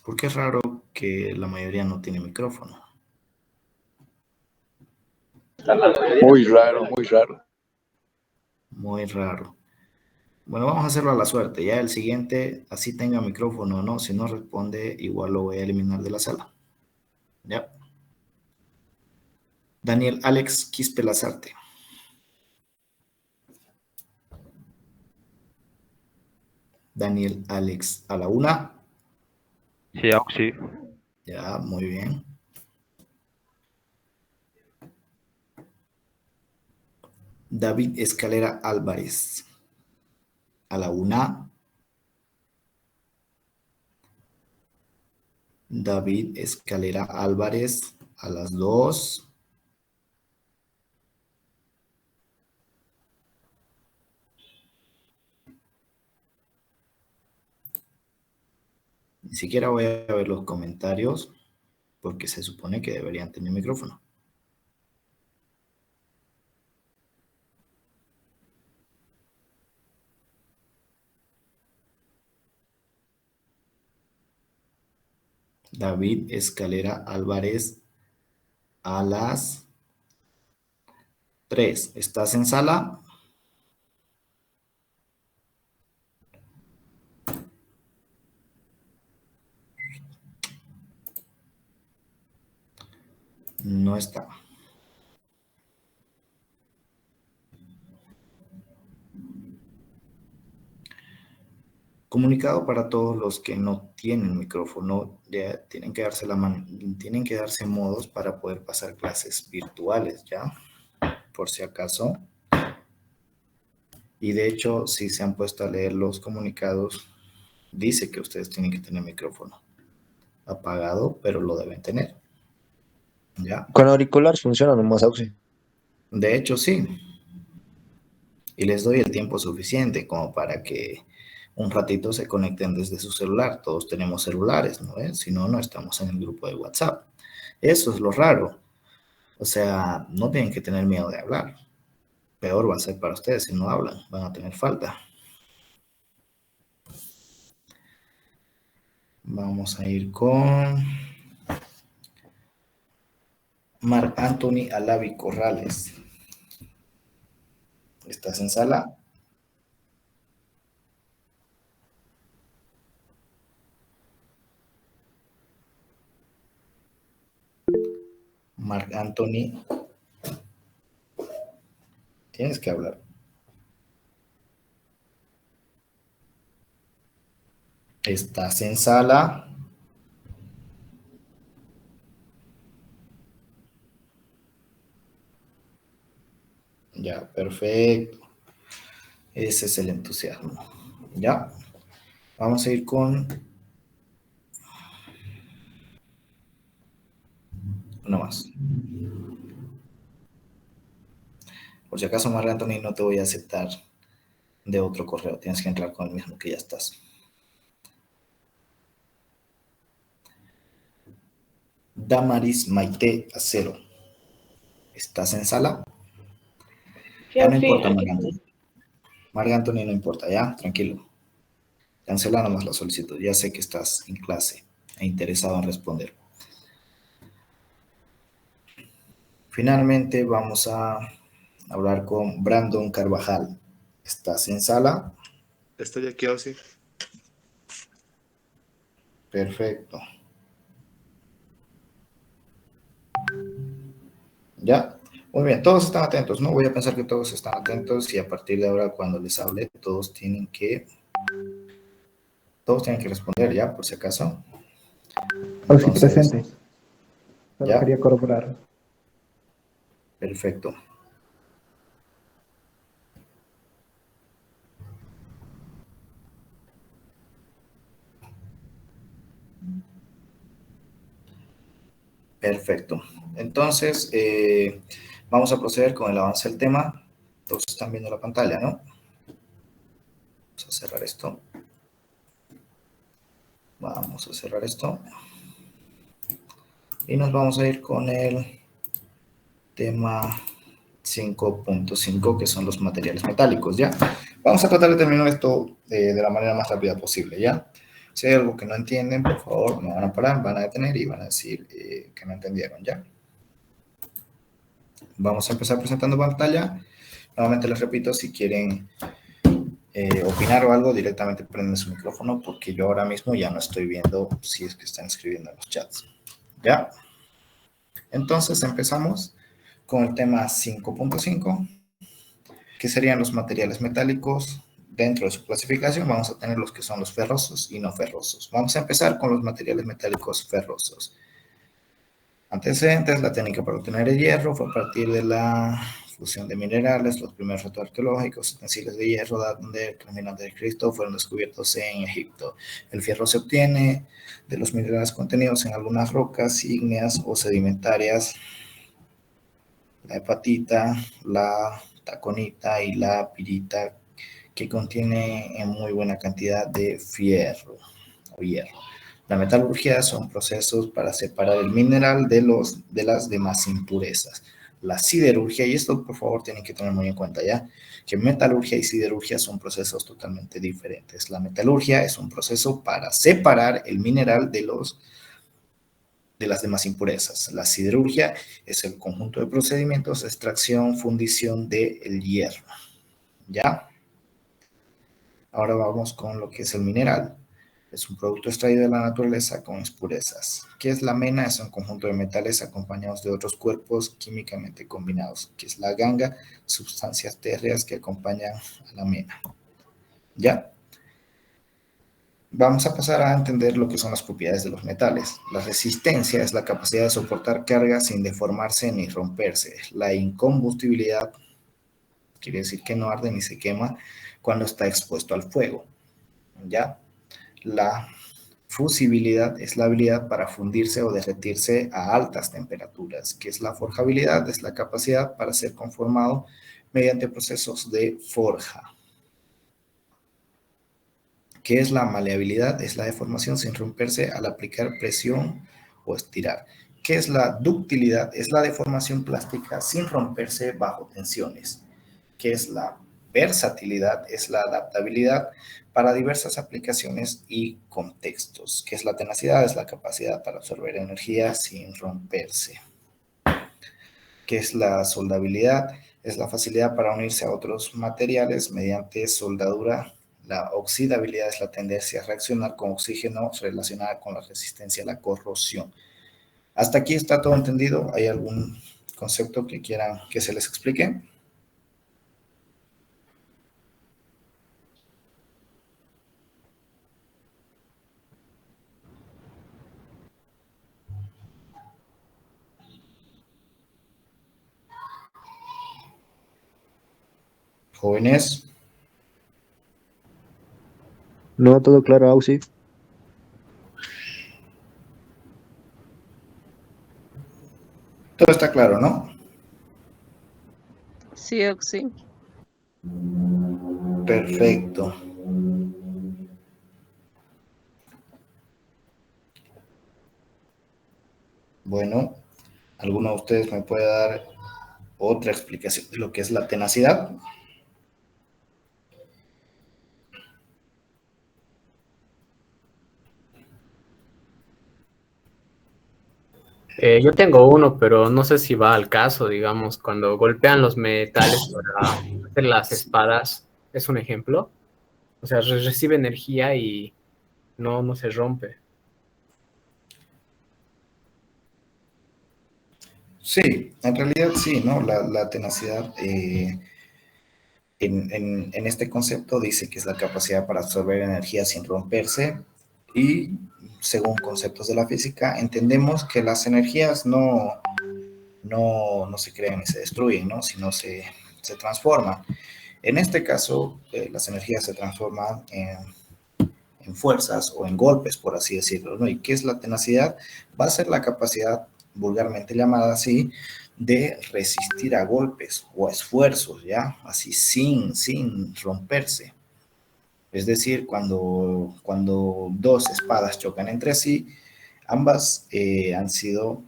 Porque es raro que la mayoría no tiene micrófono. Muy raro, muy raro. Muy raro. Bueno, vamos a hacerlo a la suerte. Ya el siguiente, así tenga micrófono o no, si no responde, igual lo voy a eliminar de la sala. Ya. Daniel Alex Quispe Lazarte. Daniel Alex a la una. Sí, sí. Ya, muy bien. David Escalera Álvarez. A la una. David Escalera Álvarez a las 2. Ni siquiera voy a ver los comentarios porque se supone que deberían tener micrófono. David Escalera Álvarez a las 3. ¿Estás en sala? No está. Comunicado para todos los que no tienen micrófono, ya tienen que darse modos para poder pasar clases virtuales, ¿ya? Por si acaso. Y de hecho, si se han puesto a leer los comunicados, dice que ustedes tienen que tener micrófono apagado, pero lo deben tener, ¿ya? Con auriculares funciona nomás, Auxi. De hecho, sí. Y les doy el tiempo suficiente como para que un ratito se conecten desde su celular. Todos tenemos celulares, ¿no? Si no, no estamos en el grupo de WhatsApp. Eso es lo raro. O sea, no tienen que tener miedo de hablar. Peor va a ser para ustedes si no hablan. Van a tener falta. Vamos a ir con Marc Anthony Alavi Corrales. ¿Estás en sala? Marc Anthony, tienes que hablar. ¿Estás en sala? Ya, perfecto. Ese es el entusiasmo. Ya. Vamos a ir con uno más. Por si acaso, Marc Anthony, no te voy a aceptar de otro correo. Tienes que entrar con el mismo que ya estás. Damaris Maite Acero. ¿Estás en sala? Ya no importa, Marc Anthony. Marc Anthony no importa, ya, tranquilo. Cancela nomás la solicitud. Ya sé que estás en clase e interesado en responder. Finalmente vamos a hablar con Brandon Carvajal. ¿Estás en sala? Estoy aquí, Auxi. Perfecto. ¿Ya? Muy bien, todos están atentos, ¿no? Voy a pensar que todos están atentos y a partir de ahora cuando les hable, todos tienen que responder, ¿ya? Por si acaso. Auxi Entonces, presente. Solo ¿ya? quería corroborar. Perfecto. Perfecto. Entonces, vamos a proceder con el avance del tema. Todos están viendo la pantalla, ¿no? Vamos a cerrar esto. Vamos a cerrar esto. Y nos vamos a ir con el tema 5.5, que son los materiales metálicos, ¿ya? Vamos a tratar de terminar esto de la manera más rápida posible, ¿ya? Si hay algo que no entienden, por favor, me van a parar, van a detener y van a decir que no entendieron, ¿ya? Vamos a empezar presentando pantalla. Nuevamente les repito, si quieren opinar o algo, directamente prenden su micrófono porque yo ahora mismo ya no estoy viendo si es que están escribiendo en los chats. ¿Ya? Entonces empezamos con el tema 5.5, que serían los materiales metálicos. Dentro de su clasificación vamos a tener los que son los ferrosos y no ferrosos. Vamos a empezar con los materiales metálicos ferrosos. Antecedentes: la técnica para obtener el hierro fue a partir de la fusión de minerales. Los primeros restos arqueológicos, utensilios de hierro, datan de 3000 a.C., fueron descubiertos en Egipto. El fierro se obtiene de los minerales contenidos en algunas rocas ígneas o sedimentarias, la hepatita, la taconita y la pirita, que contiene en muy buena cantidad de fierro o hierro. La metalurgia son procesos para separar el mineral de las demás impurezas. La siderurgia, y esto por favor tienen que tener muy en cuenta ya, que metalurgia y siderurgia son procesos totalmente diferentes. La metalurgia es un proceso para separar el mineral de las demás impurezas. La siderurgia es el conjunto de procedimientos de extracción, fundición del hierro. ¿Ya? Ahora vamos con lo que es el mineral. Es un producto extraído de la naturaleza con impurezas. ¿Qué es la mena? Es un conjunto de metales acompañados de otros cuerpos químicamente combinados. ¿Qué es la ganga? Sustancias térreas que acompañan a la mena. ¿Ya? Vamos a pasar a entender lo que son las propiedades de los metales. La resistencia es la capacidad de soportar cargas sin deformarse ni romperse. La incombustibilidad quiere decir que no arde ni se quema cuando está expuesto al fuego. ¿Ya? La fusibilidad es la habilidad para fundirse o derretirse a altas temperaturas. ¿Qué es la forjabilidad? Es la capacidad para ser conformado mediante procesos de forja. ¿Qué es la maleabilidad? Es la deformación sin romperse al aplicar presión o estirar. ¿Qué es la ductilidad? Es la deformación plástica sin romperse bajo tensiones. ¿Qué es la versatilidad? Es la adaptabilidad para diversas aplicaciones y contextos. ¿Qué es la tenacidad? Es la capacidad para absorber energía sin romperse. ¿Qué es la soldabilidad? Es la facilidad para unirse a otros materiales mediante soldadura. La oxidabilidad es la tendencia a reaccionar con oxígeno relacionada con la resistencia a la corrosión. ¿Hasta aquí está todo entendido? ¿Hay algún concepto que quieran que se les explique? Jóvenes. No, todo claro, Auxi. Todo está claro, ¿no? Sí, Oxy. Perfecto. Bueno, ¿alguno de ustedes me puede dar otra explicación de lo que es la tenacidad? Yo tengo uno, pero no sé si va al caso, digamos, cuando golpean los metales para hacer las espadas, es un ejemplo. O sea, recibe energía y no se rompe. Sí, en realidad sí, ¿no? La tenacidad en este concepto dice que es la capacidad para absorber energía sin romperse, y según conceptos de la física entendemos que las energías no se crean ni se destruyen, ¿no? Sino se transforman. En este caso, las energías se transforman en fuerzas o en golpes, por así decirlo, ¿no? ¿Y qué es la tenacidad? Va a ser la capacidad, vulgarmente llamada así, de resistir a golpes o a esfuerzos, ¿ya? Así sin romperse. Es decir, cuando dos espadas chocan entre sí, ambas han sido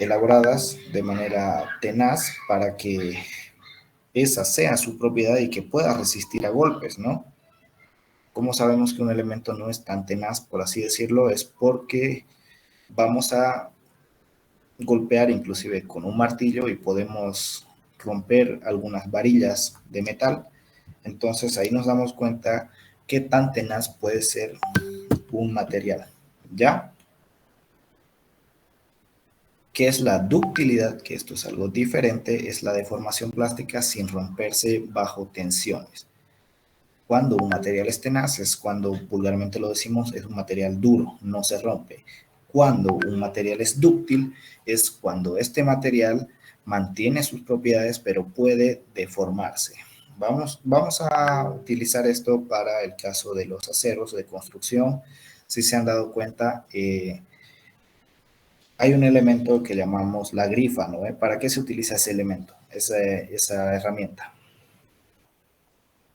elaboradas de manera tenaz para que esa sea su propiedad y que pueda resistir a golpes, ¿no? ¿Cómo sabemos que un elemento no es tan tenaz, por así decirlo? Es porque vamos a golpear inclusive con un martillo y podemos romper algunas varillas de metal. Entonces ahí nos damos cuenta qué tan tenaz puede ser un material, ¿ya? ¿Qué es la ductilidad? Que esto es algo diferente, es la deformación plástica sin romperse bajo tensiones. Cuando un material es tenaz, es cuando vulgarmente lo decimos, es un material duro, no se rompe. Cuando un material es dúctil, es cuando este material mantiene sus propiedades, pero puede deformarse. Vamos a utilizar esto para el caso de los aceros de construcción. Si se han dado cuenta, hay un elemento que llamamos la grifa, ¿no? ¿Para qué se utiliza ese elemento, esa herramienta?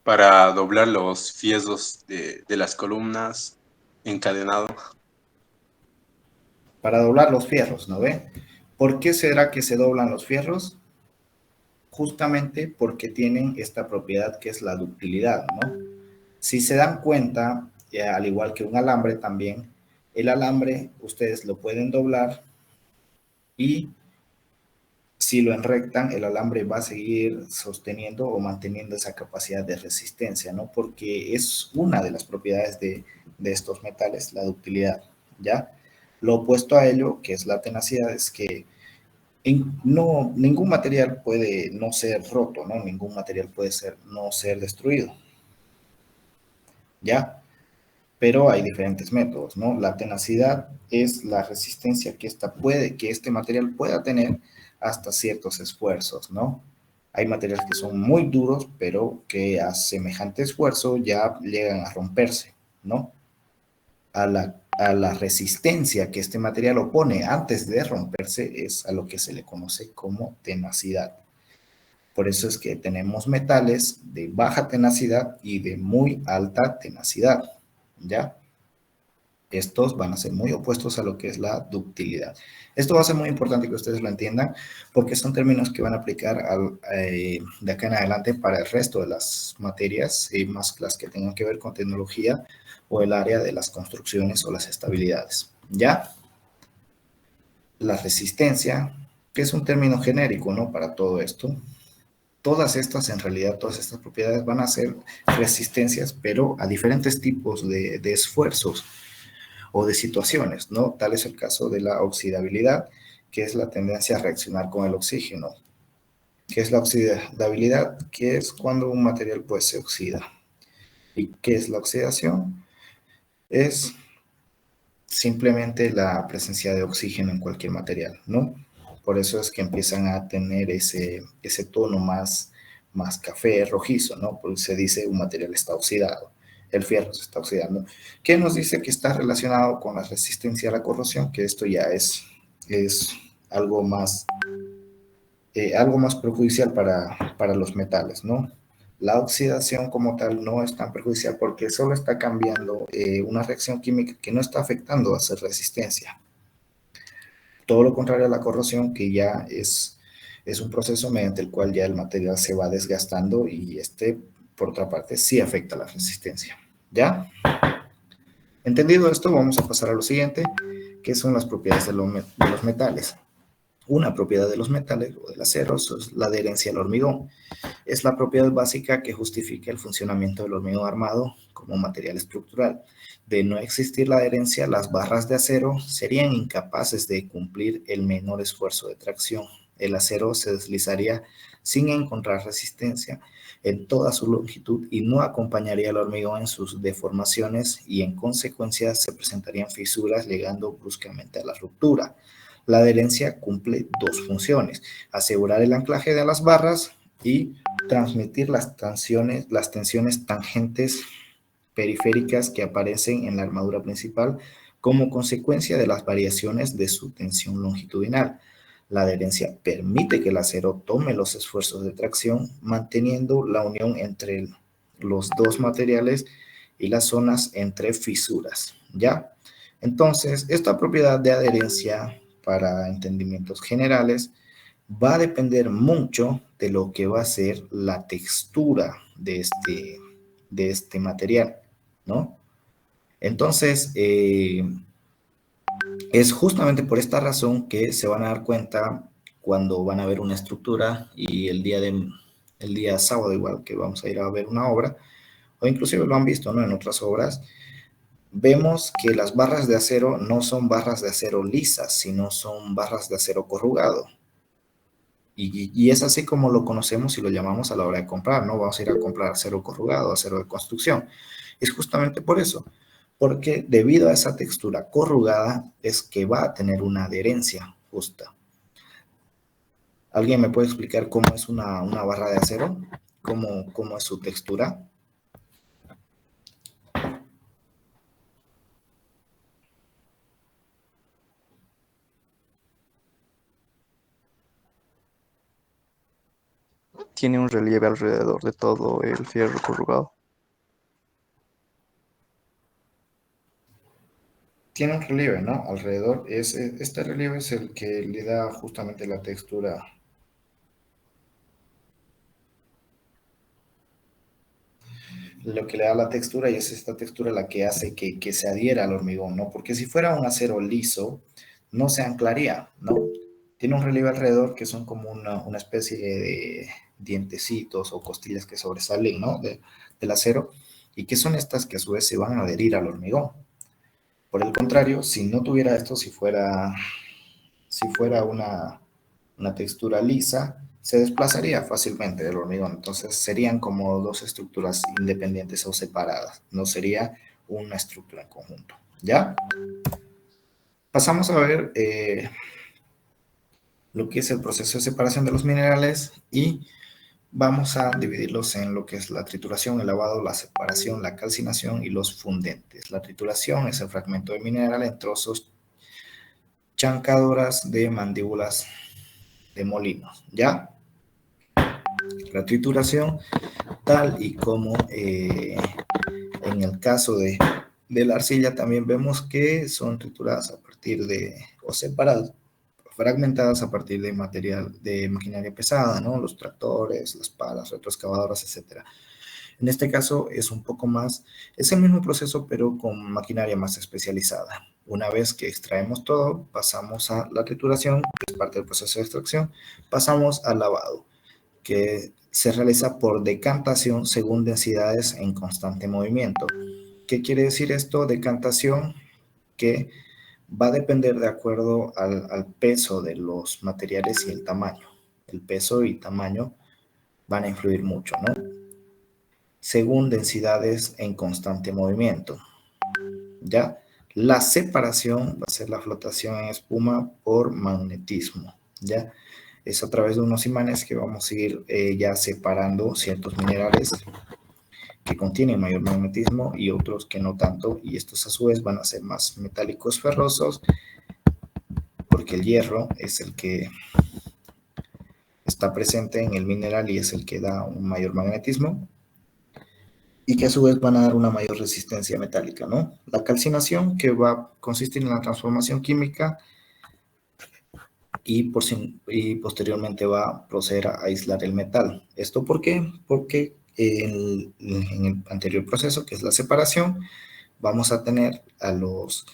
Para doblar los fierros de las columnas encadenado. Para doblar los fierros, ¿no ve? ¿Por qué será que se doblan los fierros? Justamente porque tienen esta propiedad que es la ductilidad, ¿no? Si se dan cuenta, al igual que un alambre también, el alambre ustedes lo pueden doblar y si lo enrectan, el alambre va a seguir sosteniendo o manteniendo esa capacidad de resistencia, ¿no? Porque es una de las propiedades de estos metales, la ductilidad, ¿ya? Lo opuesto a ello, que es la tenacidad, es que ningún material puede no ser roto, ¿no? Ningún material puede no ser destruido, ¿ya? Pero hay diferentes métodos, ¿no? La tenacidad es la resistencia que este material pueda tener hasta ciertos esfuerzos, ¿no? Hay materiales que son muy duros, pero que a semejante esfuerzo ya llegan a romperse, ¿no? A la resistencia que este material opone antes de romperse es a lo que se le conoce como tenacidad. Por eso es que tenemos metales de baja tenacidad y de muy alta tenacidad, ¿ya? Estos van a ser muy opuestos a lo que es la ductilidad. Esto va a ser muy importante que ustedes lo entiendan porque son términos que van a aplicar de acá en adelante para el resto de las materias, más las que tengan que ver con tecnología o el área de las construcciones o las estabilidades. ¿Ya? La resistencia, que es un término genérico, ¿no? Para todo esto. Todas estas propiedades van a ser resistencias, pero a diferentes tipos de esfuerzos o de situaciones, ¿no? Tal es el caso de la oxidabilidad, que es la tendencia a reaccionar con el oxígeno. ¿Qué es la oxidabilidad? Que es cuando un material pues se oxida. ¿Y qué es la oxidación? Es simplemente la presencia de oxígeno en cualquier material, ¿no? Por eso es que empiezan a tener ese tono más café, rojizo, ¿no? Porque se dice un material está oxidado, el fierro se está oxidando. ¿Qué nos dice que está relacionado con la resistencia a la corrosión? Que esto ya es algo más perjudicial para los metales, ¿no? La oxidación como tal no es tan perjudicial porque solo está cambiando una reacción química que no está afectando a su resistencia. Todo lo contrario a la corrosión, que ya es un proceso mediante el cual ya el material se va desgastando y por otra parte, sí afecta la resistencia. ¿Ya? Entendido esto, vamos a pasar a lo siguiente, que son las propiedades de los metales. Una propiedad de los metales o del acero es la adherencia al hormigón. Es la propiedad básica que justifica el funcionamiento del hormigón armado como material estructural. De no existir la adherencia, las barras de acero serían incapaces de cumplir el menor esfuerzo de tracción. El acero se deslizaría sin encontrar resistencia en toda su longitud y no acompañaría al hormigón en sus deformaciones y en consecuencia se presentarían fisuras llegando bruscamente a la ruptura. La adherencia cumple dos funciones: asegurar el anclaje de las barras y transmitir las tensiones tangentes periféricas que aparecen en la armadura principal como consecuencia de las variaciones de su tensión longitudinal. La adherencia permite que el acero tome los esfuerzos de tracción, manteniendo la unión entre los dos materiales y las zonas entre fisuras, ¿ya? Entonces, esta propiedad de adherencia, para entendimientos generales, va a depender mucho de lo que va a ser la textura de este material, ¿no? Entonces, es justamente por esta razón que se van a dar cuenta cuando van a ver una estructura y el día sábado igual que vamos a ir a ver una obra, o inclusive lo han visto, ¿no? En otras obras, vemos que las barras de acero no son barras de acero lisas, sino son barras de acero corrugado. Y es así como lo conocemos y lo llamamos a la hora de comprar, ¿no? Vamos a ir a comprar acero corrugado, acero de construcción. Es justamente por eso, porque debido a esa textura corrugada es que va a tener una adherencia justa. ¿Alguien me puede explicar cómo es una barra de acero? ¿Cómo es su textura? Tiene un relieve alrededor de todo el fierro corrugado. Tiene un relieve, ¿no? Alrededor. Este relieve es el que le da justamente la textura. Lo que le da la textura y es esta textura la que hace que se adhiera al hormigón, ¿no? Porque si fuera un acero liso, no se anclaría, ¿no? Tiene un relieve alrededor que son como una especie de dientecitos o costillas que sobresalen, ¿no? Del acero, y que son estas que a su vez se van a adherir al hormigón. Por el contrario, si no tuviera esto, si fuera una textura lisa, se desplazaría fácilmente del hormigón. Entonces serían como dos estructuras independientes o separadas. No sería una estructura en conjunto. ¿Ya? Pasamos a ver lo que es el proceso de separación de los minerales y vamos a dividirlos en lo que es la trituración, el lavado, la separación, la calcinación y los fundentes. La trituración es el fragmento de mineral en trozos chancadoras de mandíbulas de molinos, ¿ya? La trituración, tal y como en el caso de la arcilla, también vemos que son trituradas a partir de, o separadas, fragmentadas a partir de material, de maquinaria pesada, ¿no? Los tractores, las palas, retroexcavadoras, etcétera. En este caso es un poco más, es el mismo proceso, pero con maquinaria más especializada. Una vez que extraemos todo, pasamos a la trituración, que es parte del proceso de extracción, pasamos al lavado, que se realiza por decantación según densidades en constante movimiento. ¿Qué quiere decir esto? Decantación, que va a depender de acuerdo al peso de los materiales y el tamaño. El peso y tamaño van a influir mucho, ¿no? Según densidades en constante movimiento. ¿Ya? La separación va a ser la flotación en espuma por magnetismo, ¿ya? Es a través de unos imanes que vamos a ir ya separando ciertos minerales que contienen mayor magnetismo y otros que no tanto, y estos a su vez van a ser más metálicos ferrosos, porque el hierro es el que está presente en el mineral y es el que da un mayor magnetismo, y que a su vez van a dar una mayor resistencia metálica, ¿no? La calcinación, que va a consistir en la transformación química y posteriormente va a proceder a aislar el metal. ¿Esto por qué? Porque en el anterior proceso, que es la separación, vamos a tener a los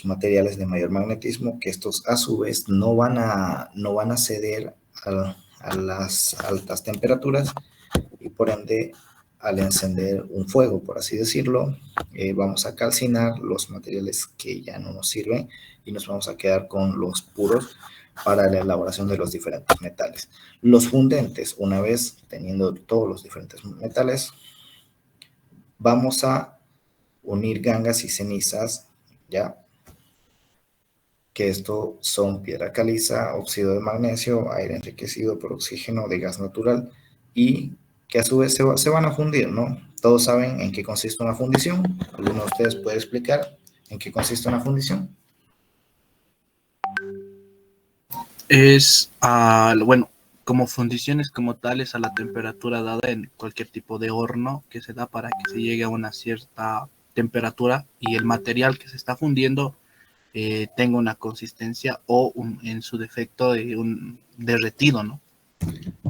materiales de mayor magnetismo, que estos a su vez no van a ceder a las altas temperaturas, y por ende al encender un fuego, por así decirlo, vamos a calcinar los materiales que ya no nos sirven y nos vamos a quedar con los puros para la elaboración de los diferentes metales. Los fundentes, una vez teniendo todos los diferentes metales, vamos a unir gangas y cenizas, ¿ya? Que esto son piedra caliza, óxido de magnesio, aire enriquecido por oxígeno de gas natural, y que a su vez se van a fundir, ¿no? Todos saben en qué consiste una fundición. ¿Alguno de ustedes puede explicar en qué consiste una fundición? Es, bueno, como fundiciones como tales a la temperatura dada en cualquier tipo de horno que se da para que se llegue a una cierta temperatura y el material que se está fundiendo tenga una consistencia o en su defecto un derretido, ¿no?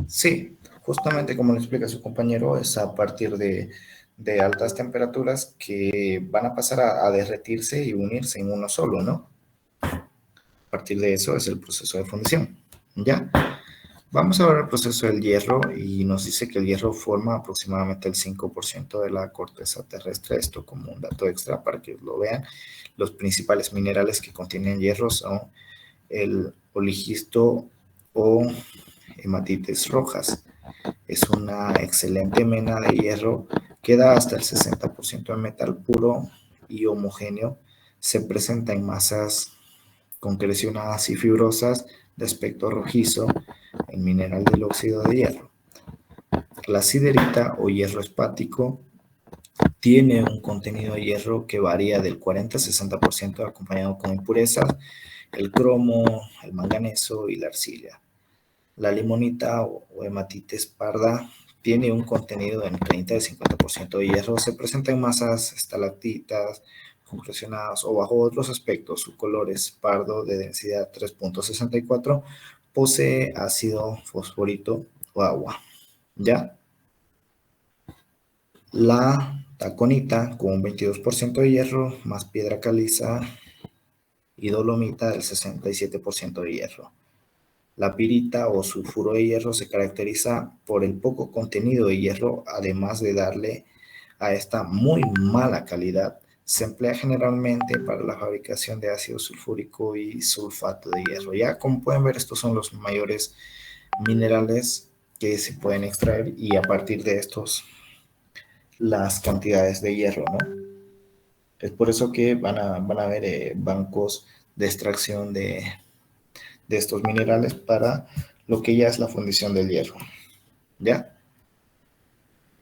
Sí, justamente como le explica su compañero, es a partir de de altas temperaturas que van a pasar a derretirse y unirse en uno solo, ¿no? A partir de eso es el proceso de fundición, ¿ya? Vamos a ver el proceso del hierro y nos dice que el hierro forma aproximadamente el 5% de la corteza terrestre. Esto como un dato extra para que lo vean. Los principales minerales que contienen hierro son el oligisto o hematites rojas. Es una excelente mena de hierro que da hasta el 60% de metal puro y homogéneo. Se presenta en masas concrecionadas y fibrosas de aspecto rojizo, el mineral del óxido de hierro. La siderita o hierro espático tiene un contenido de hierro que varía del 40 a 60% acompañado con impurezas, el cromo, el manganeso y la arcilla. La limonita o hematites parda tiene un contenido de 30 a 50% de hierro. Se presenta en masas estalactitas, concrecionadas o bajo otros aspectos. Su color es pardo de densidad 3.64. Posee ácido fosforito o agua. ¿Ya? La taconita con un 22% de hierro, más piedra caliza y dolomita del 67% de hierro. La pirita o sulfuro de hierro se caracteriza por el poco contenido de hierro, además de darle a esta muy mala calidad. Se emplea generalmente para la fabricación de ácido sulfúrico y sulfato de hierro. Ya como pueden ver, estos son los mayores minerales que se pueden extraer y a partir de estos las cantidades de hierro, ¿no? Es por eso que van a haber bancos de extracción de estos minerales para lo que ya es la fundición del hierro, ¿ya?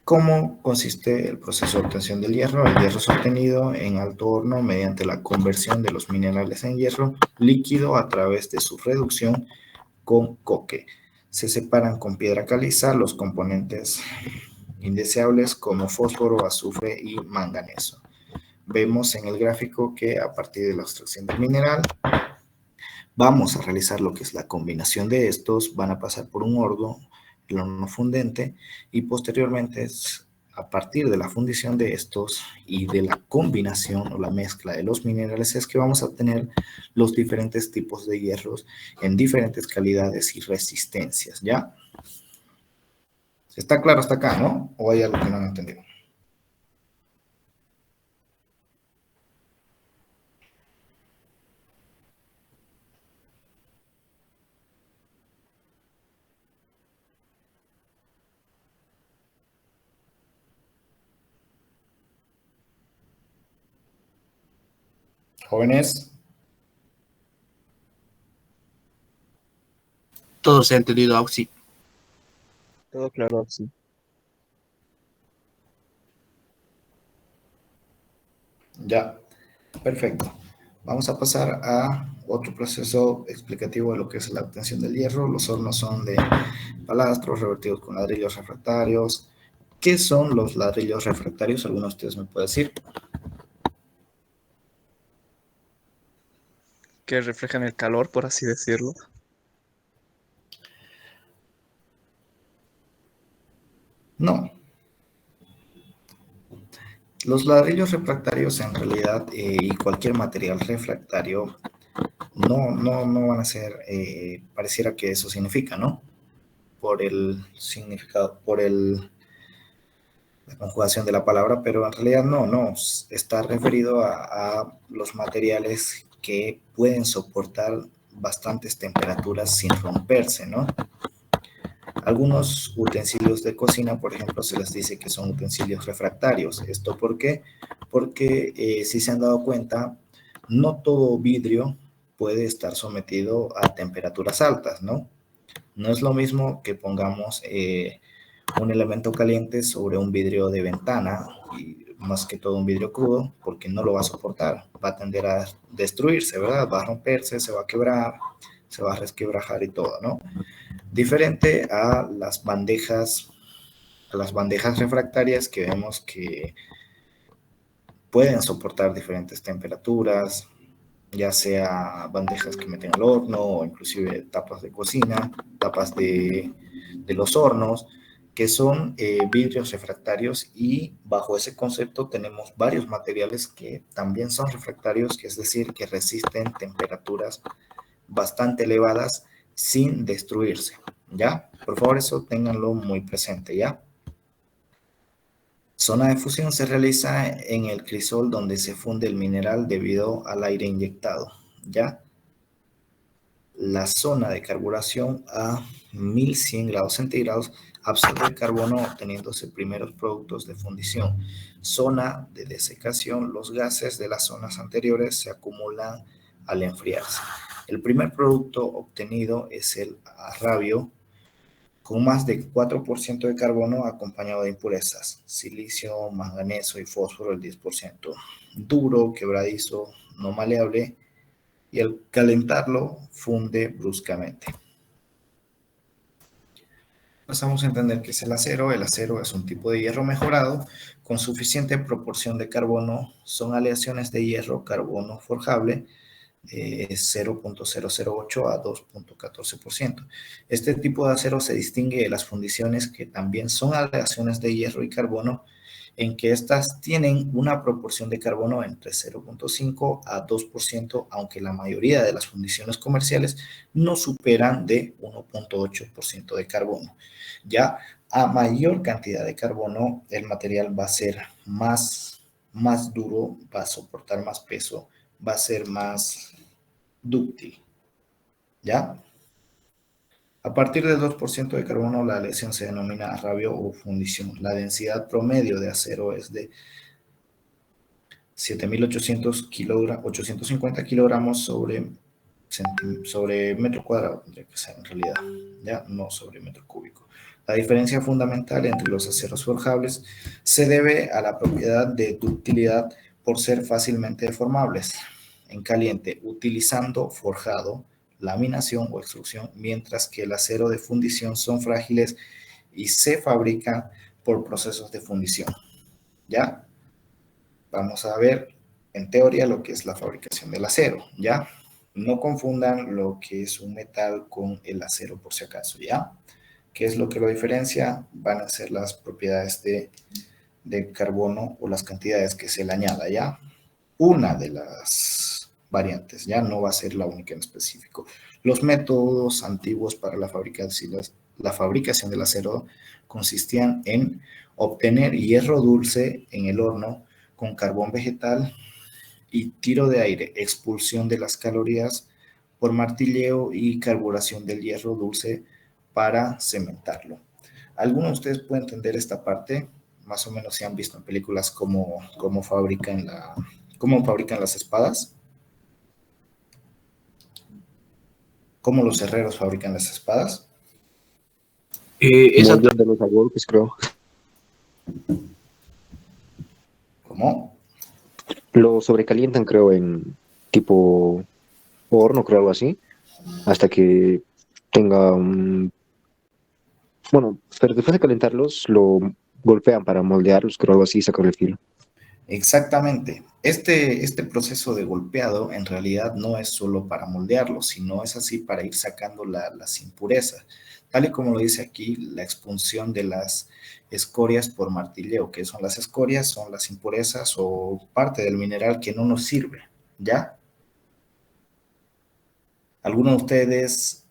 ¿Cómo consiste el proceso de obtención del hierro? El hierro es obtenido en alto horno mediante la conversión de los minerales en hierro líquido a través de su reducción con coque. Se separan con piedra caliza los componentes indeseables como fósforo, azufre y manganeso. Vemos en el gráfico que a partir de la extracción del mineral vamos a realizar lo que es la combinación de estos, van a pasar por un horno, el horno fundente, y posteriormente a partir de la fundición de estos y de la combinación o la mezcla de los minerales es que vamos a obtener los diferentes tipos de hierros en diferentes calidades y resistencias, ¿ya? Está claro hasta acá, ¿no? ¿O hay algo que no han entendido? Jóvenes, Todo se ha entendido, Auxi. Todo claro, sí. ya, perfecto. Vamos a pasar a otro proceso explicativo de lo que es la obtención del hierro. Los hornos son de palastros revertidos con ladrillos refractarios. ¿Qué son los ladrillos refractarios? ¿Alguno de ustedes me puede decir? Que reflejan el calor, por así decirlo. No. Los ladrillos refractarios en realidad y cualquier material refractario no van a ser, pareciera que eso significa, ¿no? Por el significado, por la conjugación de la palabra, pero en realidad no, está referido a los materiales que pueden soportar bastantes temperaturas sin romperse, ¿no? Algunos utensilios de cocina, por ejemplo, se les dice que son utensilios refractarios. ¿Esto por qué? Porque si se han dado cuenta, no todo vidrio puede estar sometido a temperaturas altas, ¿no? No es lo mismo que pongamos un elemento caliente sobre un vidrio de ventana, y más que todo un vidrio crudo, porque no lo va a soportar, va a tender a destruirse, ¿verdad? Va a romperse, se va a quebrar, se va a resquebrajar y todo, ¿no? Diferente a las bandejas refractarias que vemos que pueden soportar diferentes temperaturas, ya sea bandejas que meten al horno o inclusive tapas de cocina, tapas de los hornos. que son vidrios refractarios, y bajo ese concepto tenemos varios materiales que también son refractarios, que es decir, que resisten temperaturas bastante elevadas sin destruirse, ¿ya? Por favor, eso ténganlo muy presente, ¿ya? Zona de fusión se realiza en el crisol donde se funde el mineral debido al aire inyectado, ¿ya? La zona de carburación a 1100 grados centígrados absorbe el carbono obteniéndose primeros productos de fundición. Zona de desecación, los gases de las zonas anteriores se acumulan al enfriarse. El primer producto obtenido es el arrabio, con más de 4% de carbono acompañado de impurezas, silicio, manganeso y fósforo el 10%. Duro, quebradizo, no maleable, y al calentarlo funde bruscamente. Pasamos a entender qué es el acero. El acero es un tipo de hierro mejorado con suficiente proporción de carbono. Son aleaciones de hierro carbono forjable, 0.008 a 2.14%. Este tipo de acero se distingue de las fundiciones que también son aleaciones de hierro y carbono, en que estas tienen una proporción de carbono entre 0.5 a 2%, aunque la mayoría de las fundiciones comerciales no superan de 1.8% de carbono. Ya a mayor cantidad de carbono, el material va a ser más duro, va a soportar más peso, va a ser más dúctil, ¿ya? A partir del 2% de carbono, la aleación se denomina arrabio o fundición. La densidad promedio de acero es de 7.850 kilogramos sobre metro cuadrado, tendría que ser en realidad, ¿ya? No sobre metro cúbico. La diferencia fundamental entre los aceros forjables se debe a la propiedad de ductilidad por ser fácilmente deformables en caliente, utilizando forjado, laminación o extrusión, mientras que el acero de fundición son frágiles y se fabrican por procesos de fundición, ¿ya? Vamos a ver en teoría lo que es la fabricación del acero, ¿ya? No confundan lo que es un metal con el acero por si acaso, ¿ya? ¿Qué es lo que lo diferencia? Van a ser las propiedades de carbono o las cantidades que se le añada, ¿ya? Una de las variantes, ya no va a ser la única en específico. Los métodos antiguos para la fabricación del acero consistían en obtener hierro dulce en el horno con carbón vegetal y tiro de aire, expulsión de las calorías por martilleo y carburación del hierro dulce para cementarlo. ¿Alguno de ustedes puede entender esta parte? Más o menos si han visto en películas cómo fabrican las espadas. ¿Cómo los herreros fabrican las espadas? Esa Moldean de los golpes, creo. ¿Cómo? Lo sobrecalientan, creo, en tipo horno, creo, algo así, hasta que tenga un... Bueno, pero después de calentarlos, lo golpean para moldearlos, creo, algo así, y sacar el filo. Exactamente. Este proceso de golpeado en realidad no es solo para moldearlo, sino es así para ir sacando las impurezas. Tal y como lo dice aquí, la expulsión de las escorias por martilleo. ¿Qué son las escorias? Son las impurezas o parte del mineral que no nos sirve, ¿ya? ¿Alguno de ustedes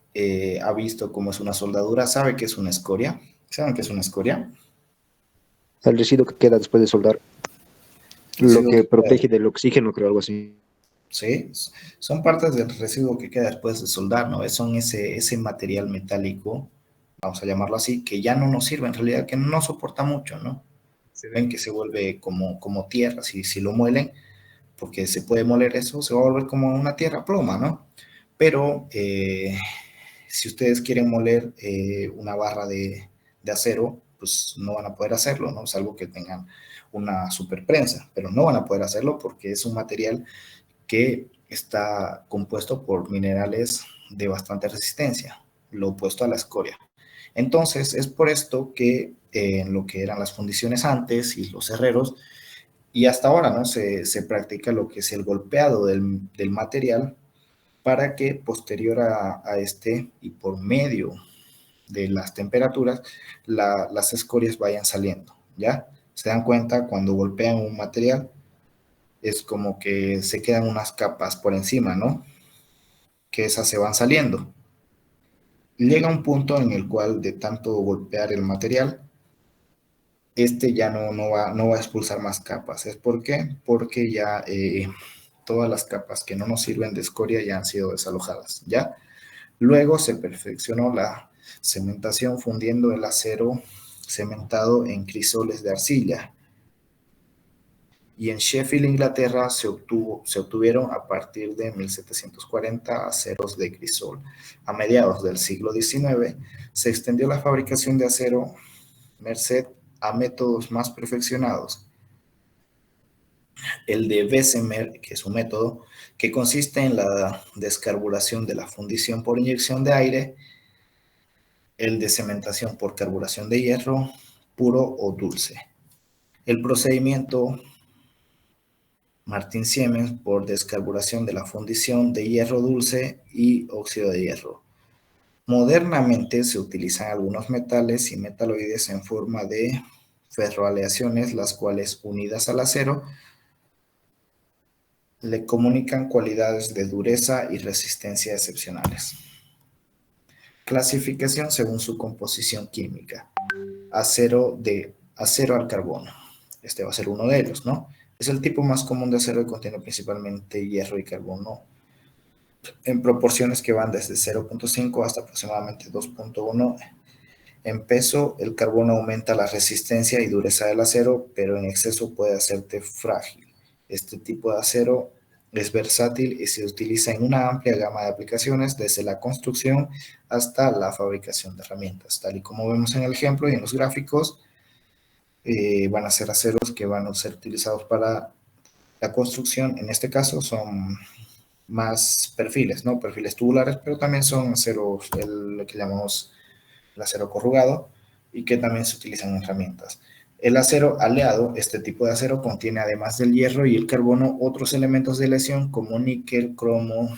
ha visto cómo es una soldadura? ¿Sabe qué es una escoria? ¿Saben qué es una escoria? El residuo que queda después de soldar, lo que protege del oxígeno, creo, algo así. Sí, son partes del residuo que queda después de soldar, ¿no? Son ese material metálico, vamos a llamarlo así, que ya no nos sirve, en realidad, que no soporta mucho, ¿no? Se ven que se vuelve como tierra, si lo muelen, porque se puede moler eso, se va a volver como una tierra ploma, ¿no? Pero si ustedes quieren moler una barra de acero, pues no van a poder hacerlo, ¿no? Salvo que tengan una super prensa, pero no van a poder hacerlo porque es un material que está compuesto por minerales de bastante resistencia, lo opuesto a la escoria. Entonces, es por esto que en lo que eran las fundiciones antes y los herreros, y hasta ahora, ¿no? Se practica lo que es el golpeado del material para que posterior a este y por medio de las temperaturas, las escorias vayan saliendo, ¿ya? Se dan cuenta cuando golpean un material, es como que se quedan unas capas por encima, ¿no? Que esas se van saliendo. Llega un punto en el cual de tanto golpear el material, este ya no va a expulsar más capas. ¿Es por qué? Porque ya todas las capas que no nos sirven de escoria ya han sido desalojadas, ¿ya? Luego se perfeccionó la cementación fundiendo el acero cementado en crisoles de arcilla. Y en Sheffield, Inglaterra, se obtuvieron a partir de 1740 aceros de crisol. A mediados del siglo XIX se extendió la fabricación de acero merced a métodos más perfeccionados. El de Bessemer, que es un método que consiste en la descarburación de la fundición por inyección de aire, el de cementación por carburación de hierro puro o dulce. El procedimiento Martin-Siemens por descarburación de la fundición de hierro dulce y óxido de hierro. Modernamente se utilizan algunos metales y metaloides en forma de ferroaleaciones, las cuales unidas al acero le comunican cualidades de dureza y resistencia excepcionales. Clasificación según su composición química. Acero al carbono. Este va a ser uno de ellos, ¿no? Es el tipo más común de acero y contiene principalmente hierro y carbono en proporciones que van desde 0.5 hasta aproximadamente 2.1. En peso, el carbono aumenta la resistencia y dureza del acero, pero en exceso puede hacerte frágil. Este tipo de acero es versátil y se utiliza en una amplia gama de aplicaciones, desde la construcción hasta la fabricación de herramientas. Tal y como vemos en el ejemplo y en los gráficos, van a ser aceros que van a ser utilizados para la construcción. En este caso son más perfiles, ¿no? Perfiles tubulares, pero también son aceros, lo que llamamos el acero corrugado, y que también se utilizan en herramientas. El acero aleado, este tipo de acero, contiene además del hierro y el carbono otros elementos de lesión como níquel, cromo,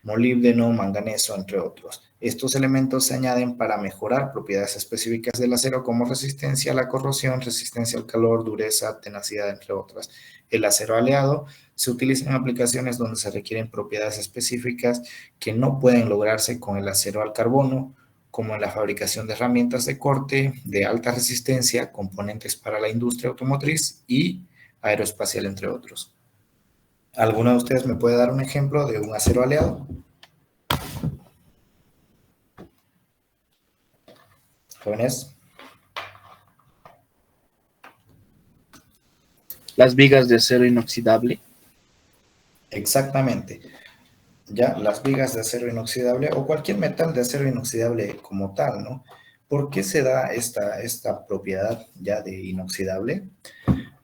molibdeno, manganeso, entre otros. Estos elementos se añaden para mejorar propiedades específicas del acero como resistencia a la corrosión, resistencia al calor, dureza, tenacidad, entre otras. El acero aleado se utiliza en aplicaciones donde se requieren propiedades específicas que no pueden lograrse con el acero al carbono, como en la fabricación de herramientas de corte de alta resistencia, componentes para la industria automotriz y aeroespacial, entre otros. ¿Alguno de ustedes me puede dar un ejemplo de un acero aleado? Jóvenes. Las vigas de acero inoxidable. Exactamente. Ya, las vigas de acero inoxidable o cualquier metal de acero inoxidable como tal, ¿no? ¿Por qué se da esta propiedad ya de inoxidable?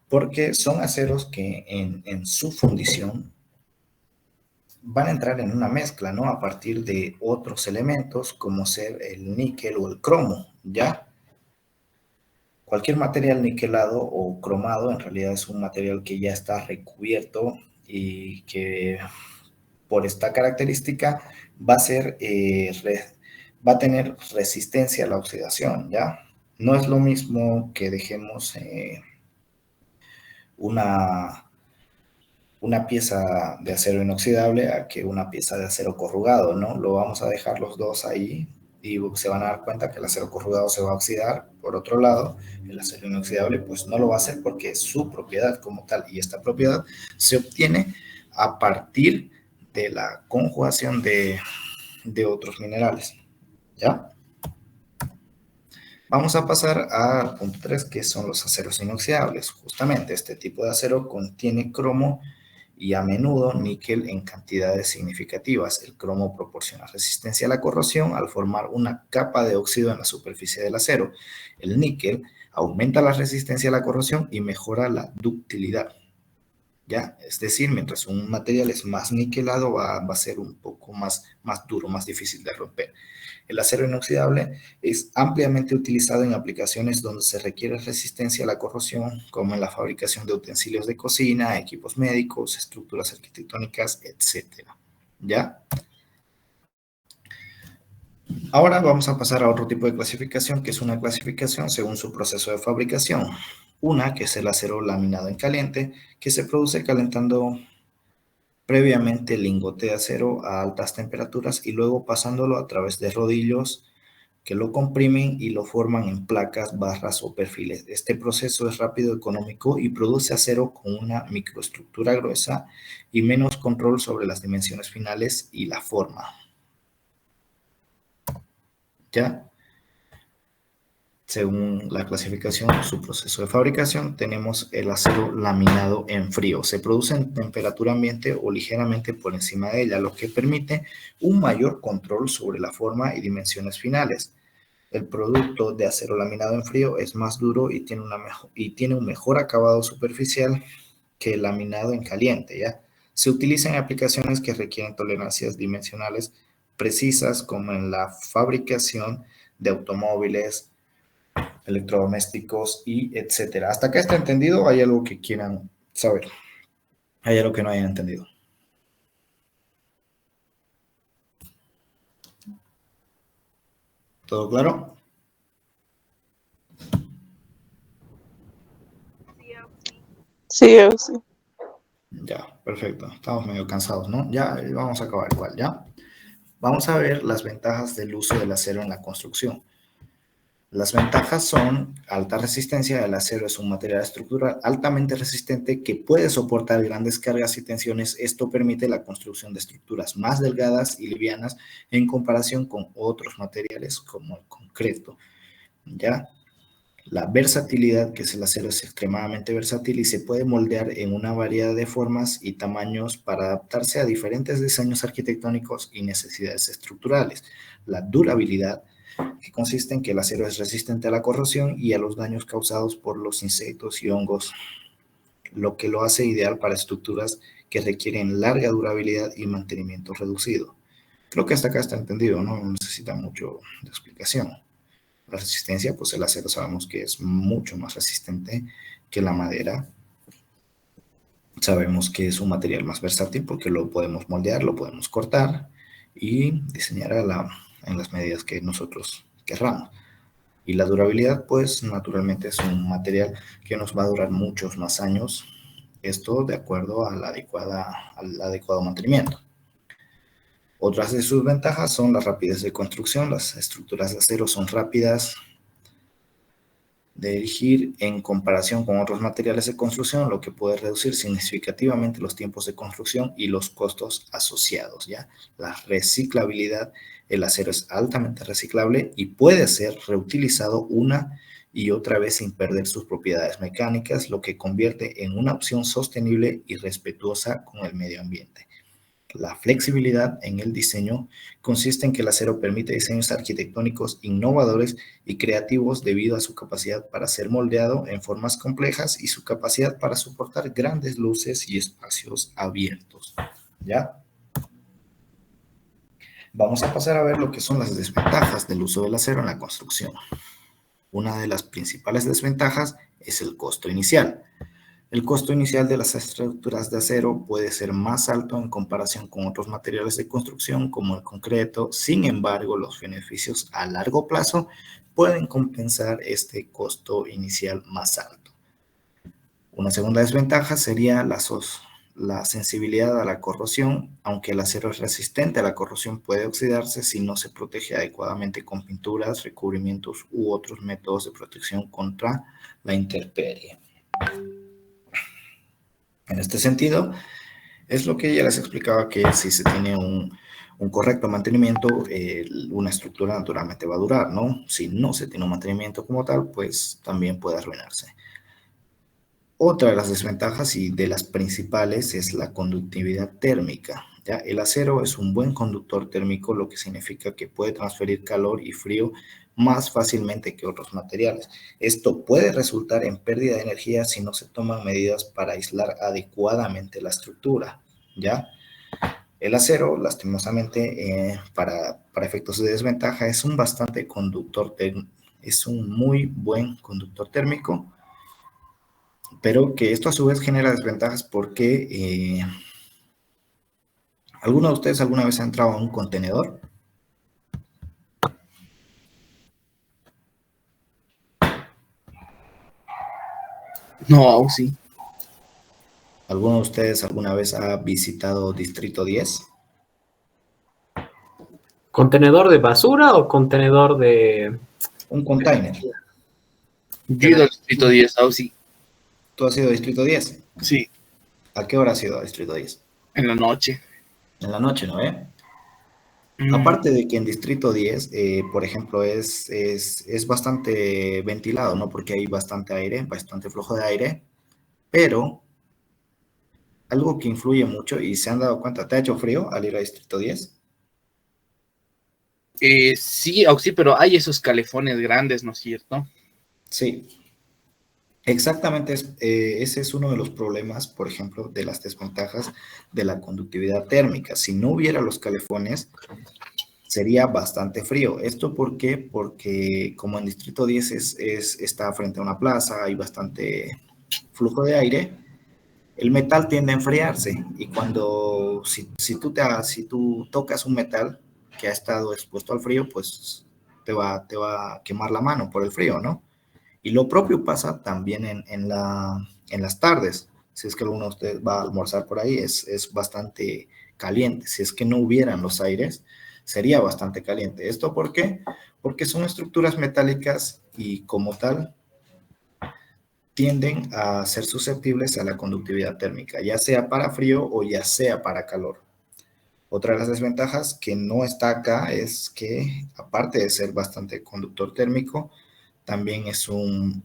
Porque son aceros que en su fundición van a entrar en una mezcla, ¿no? A partir de otros elementos como ser el níquel o el cromo, ¿ya? Cualquier material niquelado o cromado en realidad es un material que ya está recubierto y que por esta característica va a tener resistencia a la oxidación, ¿ya? No es lo mismo que dejemos una pieza de acero inoxidable a que una pieza de acero corrugado, ¿no? Lo vamos a dejar los dos ahí y se van a dar cuenta que el acero corrugado se va a oxidar. Por otro lado, el acero inoxidable pues no lo va a hacer porque es su propiedad como tal, y esta propiedad se obtiene a partir de la conjugación de otros minerales, ¿ya? Vamos a pasar al punto 3, que son los aceros inoxidables. Justamente este tipo de acero contiene cromo y a menudo níquel en cantidades significativas. El cromo proporciona resistencia a la corrosión al formar una capa de óxido en la superficie del acero. El níquel aumenta la resistencia a la corrosión y mejora la ductilidad, ¿ya? Es decir, mientras un material es más niquelado, va a ser un poco más duro, más difícil de romper. El acero inoxidable es ampliamente utilizado en aplicaciones donde se requiere resistencia a la corrosión, como en la fabricación de utensilios de cocina, equipos médicos, estructuras arquitectónicas, etc. ¿Ya? Ahora vamos a pasar a otro tipo de clasificación, que es una clasificación según su proceso de fabricación. Una, que es el acero laminado en caliente, que se produce calentando previamente el lingote de acero a altas temperaturas y luego pasándolo a través de rodillos que lo comprimen y lo forman en placas, barras o perfiles. Este proceso es rápido, económico y produce acero con una microestructura gruesa y menos control sobre las dimensiones finales y la forma. ¿Ya? Según la clasificación, su proceso de fabricación, tenemos el acero laminado en frío. Se produce en temperatura ambiente o ligeramente por encima de ella, lo que permite un mayor control sobre la forma y dimensiones finales. El producto de acero laminado en frío es más duro y tiene un mejor acabado superficial que el laminado en caliente, ¿ya? Se utiliza en aplicaciones que requieren tolerancias dimensionales precisas, como en la fabricación de automóviles, electrodomésticos y etcétera. ¿Hasta acá está entendido o hay algo que quieran saber? ¿Hay algo que no hayan entendido? ¿Todo claro? Sí, sí. Ya, perfecto. Estamos medio cansados, ¿no? Ya vamos a acabar igual, ¿ya? Vamos a ver las ventajas del uso del acero en la construcción. Las ventajas son alta resistencia. El acero es un material estructural altamente resistente que puede soportar grandes cargas y tensiones. Esto permite la construcción de estructuras más delgadas y livianas en comparación con otros materiales como el concreto, ¿ya? La versatilidad, que es el acero, es extremadamente versátil y se puede moldear en una variedad de formas y tamaños para adaptarse a diferentes diseños arquitectónicos y necesidades estructurales. La durabilidad, que consiste en que el acero es resistente a la corrosión y a los daños causados por los insectos y hongos, lo que lo hace ideal para estructuras que requieren larga durabilidad y mantenimiento reducido. Creo que hasta acá está entendido, no necesita mucho de explicación. La resistencia, pues el acero sabemos que es mucho más resistente que la madera. Sabemos que es un material más versátil porque lo podemos moldear, lo podemos cortar y diseñar en las medidas que nosotros querramos. Y la durabilidad, pues naturalmente es un material que nos va a durar muchos más años, esto de acuerdo al adecuado mantenimiento. Otras de sus ventajas son la rapidez de construcción. Las estructuras de acero son rápidas de erigir en comparación con otros materiales de construcción, lo que puede reducir significativamente los tiempos de construcción y los costos asociados, ¿ya? La reciclabilidad, el acero es altamente reciclable y puede ser reutilizado una y otra vez sin perder sus propiedades mecánicas, lo que convierte en una opción sostenible y respetuosa con el medio ambiente. La flexibilidad en el diseño consiste en que el acero permite diseños arquitectónicos innovadores y creativos debido a su capacidad para ser moldeado en formas complejas y su capacidad para soportar grandes luces y espacios abiertos. ¿Ya? Vamos a pasar a ver lo que son las desventajas del uso del acero en la construcción. Una de las principales desventajas es el costo inicial. El costo inicial de las estructuras de acero puede ser más alto en comparación con otros materiales de construcción como el concreto. Sin embargo, los beneficios a largo plazo pueden compensar este costo inicial más alto. Una segunda desventaja sería la sensibilidad a la corrosión. Aunque el acero es resistente a la corrosión, puede oxidarse si no se protege adecuadamente con pinturas, recubrimientos u otros métodos de protección contra la intemperie. En este sentido, es lo que ya les explicaba, que si se tiene un correcto mantenimiento, una estructura naturalmente va a durar, ¿no? Si no se tiene un mantenimiento como tal, pues también puede arruinarse. Otra de las desventajas y de las principales es la conductividad térmica, ¿ya? El acero es un buen conductor térmico, lo que significa que puede transferir calor y frío más fácilmente que otros materiales. Esto puede resultar en pérdida de energía si no se toman medidas para aislar adecuadamente la estructura, ¿ya? El acero, lastimosamente, para efectos de desventaja, es un muy buen conductor térmico, pero que esto a su vez genera desventajas porque ¿alguno de ustedes alguna vez ha entrado a un contenedor? No, Auxi. ¿Alguno de ustedes alguna vez ha visitado Distrito 10? ¿Contenedor de basura o contenedor de...? Un container. Yo he ido al distrito 10, Auxi. ¿Tú has ido a Distrito 10? Sí, ¿A qué hora has ido a Distrito 10? en la noche. En la noche, ¿no? Mm, Aparte de que en Distrito 10, por ejemplo, es bastante ventilado, ¿no? Porque hay bastante aire, bastante flujo de aire, pero algo que influye mucho y se han dado cuenta, ¿te ha hecho frío al ir a Distrito 10? sí, Auxi, pero hay esos calefones grandes, ¿no es cierto? Sí, exactamente. Ese es uno de los problemas, por ejemplo, de las desventajas de la conductividad térmica. Si no hubiera los calefones, sería bastante frío. ¿Esto por qué? Porque como en Distrito 10 está frente a una plaza, hay bastante flujo de aire, el metal tiende a enfriarse y si tú tocas un metal que ha estado expuesto al frío, pues te va a quemar la mano por el frío, ¿no? Y lo propio pasa también en las tardes. Si es que alguno de ustedes va a almorzar por ahí, es bastante caliente. Si es que no hubieran los aires, sería bastante caliente. ¿Esto por qué? Porque son estructuras metálicas y como tal tienden a ser susceptibles a la conductividad térmica, ya sea para frío o ya sea para calor. Otra de las desventajas que no está acá es que, aparte de ser bastante conductor térmico, también es una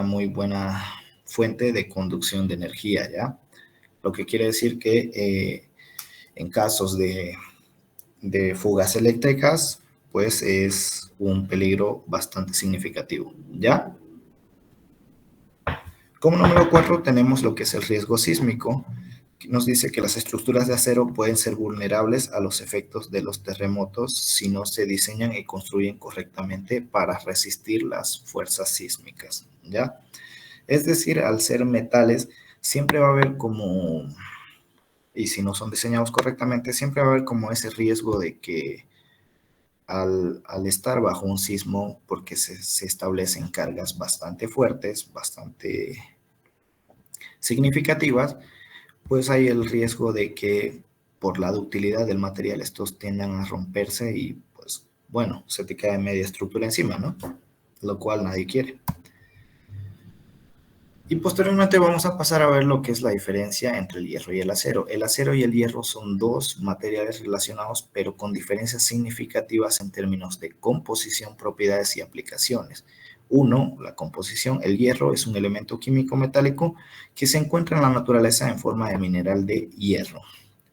muy buena fuente de conducción de energía, ¿ya? Lo que quiere decir que en casos de fugas eléctricas, pues es un peligro bastante significativo, ¿ya? Como número 4 tenemos lo que es el riesgo sísmico, que nos dice que las estructuras de acero pueden ser vulnerables a los efectos de los terremotos si no se diseñan y construyen correctamente para resistir las fuerzas sísmicas, ¿ya? Es decir, al ser metales, siempre va a haber como, y si no son diseñados correctamente, siempre va a haber como ese riesgo de que al estar bajo un sismo, porque se establecen cargas bastante fuertes, bastante significativas, pues hay el riesgo de que por la ductilidad del material estos tiendan a romperse y pues bueno, se te cae media estructura encima, ¿no? Lo cual nadie quiere. Y posteriormente vamos a pasar a ver lo que es la diferencia entre el hierro y el acero. El acero y el hierro son dos materiales relacionados, pero con diferencias significativas en términos de composición, propiedades y aplicaciones. Uno, la composición. El hierro es un elemento químico metálico que se encuentra en la naturaleza en forma de mineral de hierro.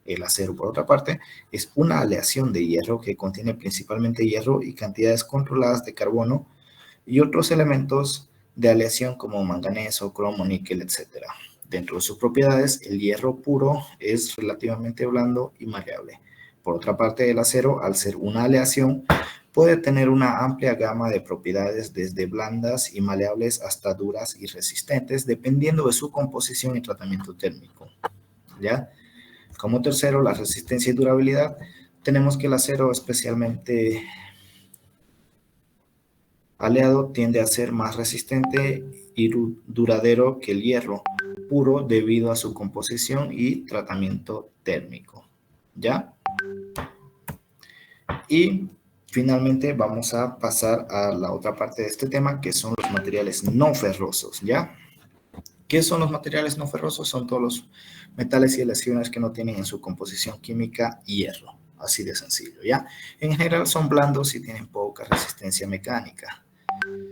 El acero, por otra parte, es una aleación de hierro que contiene principalmente hierro y cantidades controladas de carbono y otros elementos de aleación como manganeso, cromo, níquel, etc. Dentro de sus propiedades, el hierro puro es relativamente blando y maleable. Por otra parte, el acero, al ser una aleación, puede tener una amplia gama de propiedades desde blandas y maleables hasta duras y resistentes, dependiendo de su composición y tratamiento térmico, ¿ya? Como tercero, la resistencia y durabilidad. Tenemos que el acero, especialmente aleado, tiende a ser más resistente y duradero que el hierro puro debido a su composición y tratamiento térmico, ¿ya? Y finalmente vamos a pasar a la otra parte de este tema, que son los materiales no ferrosos, ¿ya? ¿Qué son los materiales no ferrosos? Son todos los metales y aleaciones que no tienen en su composición química hierro, así de sencillo, ¿ya? En general son blandos y tienen poca resistencia mecánica.